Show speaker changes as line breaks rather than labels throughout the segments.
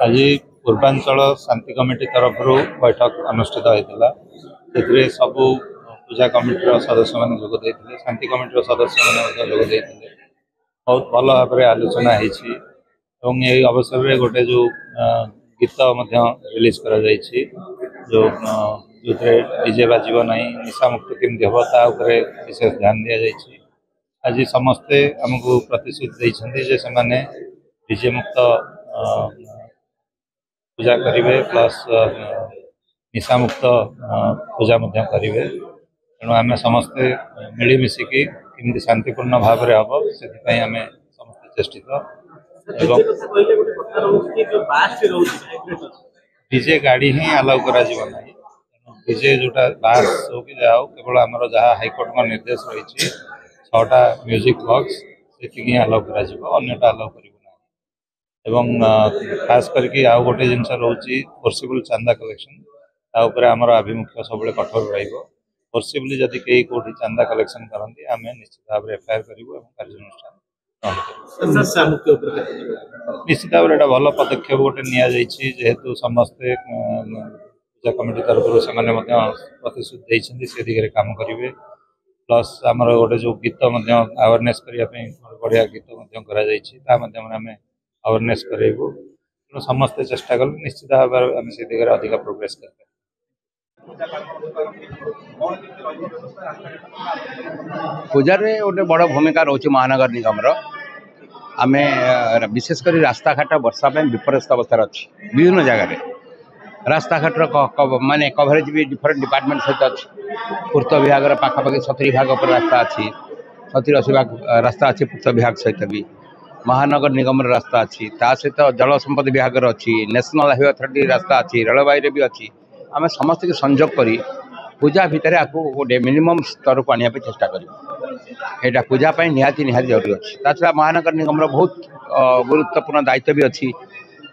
आज पूर्वांचल शांति कमिटी तरफ बैठक अनुष्ठित होता है। सबू पूजा कमिटी सदस्य मैंने जोगदे शांति कमिटी सदस्य मैंने जोगदे बहुत भल भाव में आलोचना होती अवसर में गोटे जो गीत रिलीज कर जो डीजे बाजब ना निशा मुक्त केमती हम ताऊपर विशेष ध्यान दि जाए। आज समस्ते आमको प्रतिश्रुति देते से डीजे मुक्त पूजा करेंगे प्लस निशा मुक्त पूजा करेंगे। तेणु आम समस्ते मिलमिशिकी केमती शांतिपूर्ण भाव में हम से आम समस्ते चेष्टित। डीजे गाड़ी ही अलाउ करा डीजे जोटा बास हो कि जहाँ केवल आमर जहाँ हाइकोर्ट का निर्देश रही 6टा म्यूजिक बॉक्स से अलाउ करा अन्यटा अलाउ कर खास करके आउ गोटे जिनस रोचे फोर्सिबल चांदा कलेक्शन आमर आभिमुख्य सब कठोर फोर्सिबली जदि कहीं कौटी चांदा कलेक्शन करती आम निश्चित भाव में एफआईआर करूँ कार्यानुष्ठान निश्चित भाव में भल पदक्षेप गोटे जेहेतु समस्ते पूजा कमिटी तरफ से प्रतिश्रुति देते से दिगरे काम करेंगे। प्लस आमर गोटे जो गीत अवेयरनेस करने बढ़िया गीत आम अवेयरनेस करेबू। तेणु समस्ते चेष्टा कले निश्चित भाव में से दिगरे अधिक प्रोग्रेस कर
पूजार गोटे बड़ भूमिका रोचे महानगर निगम आम विशेषकर रास्ता घाट वर्षा विपर्यस्त अवस्था अच्छी विभिन्न जगह रास्ता घाटर माने कवरेज भी डिफरेंट डिपार्टमेंट सहित अच्छी पूर्त विभाग पाखापाखि 70 भाग पर रास्ता अच्छी 70-80 भाग रास्ता अच्छी पूर्त विभाग सहित भी महानगर निगम रास्ता अच्छी सहित जल संपद विभाग अच्छी नेशनल हाईवे अथॉरिटी रास्ता अच्छी रेलवे भी अच्छी आम समस्त के संजोग कर पूजा भितर आपको गोटे मिनिमम स्तर को आने चेष्टा करा पूजा निहाती जरूरी अच्छी छड़ा महानगर निगम बहुत गुरुत्वपूर्ण दायित्व भी अच्छी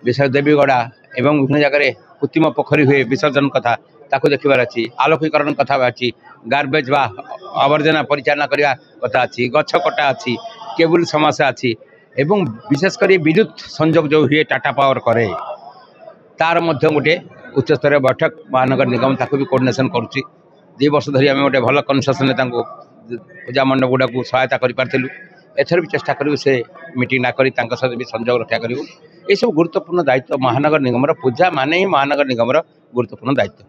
विशेष देवीगढ़ा एवं विभिन्न जगह कृत्रिम पोखरी हुए विसर्जन कथा ताकू देखिबार अच्छी आलोकीकरण कथा अच्छी गार्बेज बा आवर्जना परिचालना करने कथा अच्छी गछ कटा अच्छी केबुल समस्या अच्छी एवं विशेषकर विद्युत संजोग जो हुए टाटा पावर करे तार मध्य गोटे उच्च स्तरीय बैठक महानगर निगम ताकू भी कोऑर्डिनेशन करुच्ची 2 वर्ष धरी आम गोटे भल कनसेसन पूजा मंडप गुड़ा को सहायता करूँ एथर भी चेष्टा करूँ से मीटिंग ना करी सहित भी संजोग रक्षा करूँ ये सब गुरुत्वपूर्ण दायित्व महानगर निगम पूजा माने ही महानगर निगम गुरुत्वपूर्ण दायित्व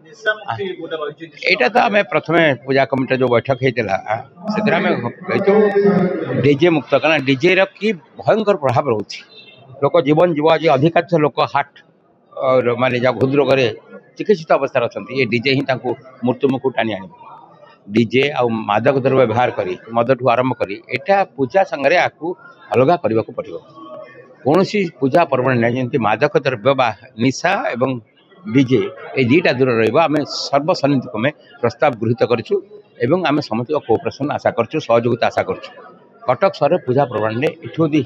यहाँ तो आम प्रथम पूजा कमिटी जो बैठक होता है डीजे मुक्त कारण डीजे कि भयंकर प्रभाव रोचे लोक जीवन जीव आज अधिकांश लोक हार्ट और माने जहाँ हृदरोग चिकित्सित अवस्था अच्छा ये डीजे ही मृत्युमुख टाणी आने डीजे आ मादक द्रव्य व्यवहार करी मद ठू आरंभ करी एटा पूजा संगे आपको अलग करने को पड़ो कौन पूजा पर्व नहीं मादक द्रव्य बा निशा एवं डीजे ये 2टा दूर रही सर्वसन्निधि क्रमे प्रस्ताव गृहीत करूँ एवं आम समस्त कोऑपरेशन आशा करूँ सहयोगिता आशा करूँ कटक सहर पूजा पर्व ये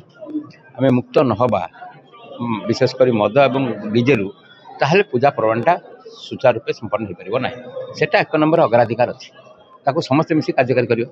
आम मुक्त नहबा विशेषकर मद एवं डीजे रु ताहले पूजा पर्वटा सुचारू रूपे संपन्न हो पार ना सेटा 1 नंबर अग्राधिकार अच्छी समस्ते मिसी कार्यकारी कर।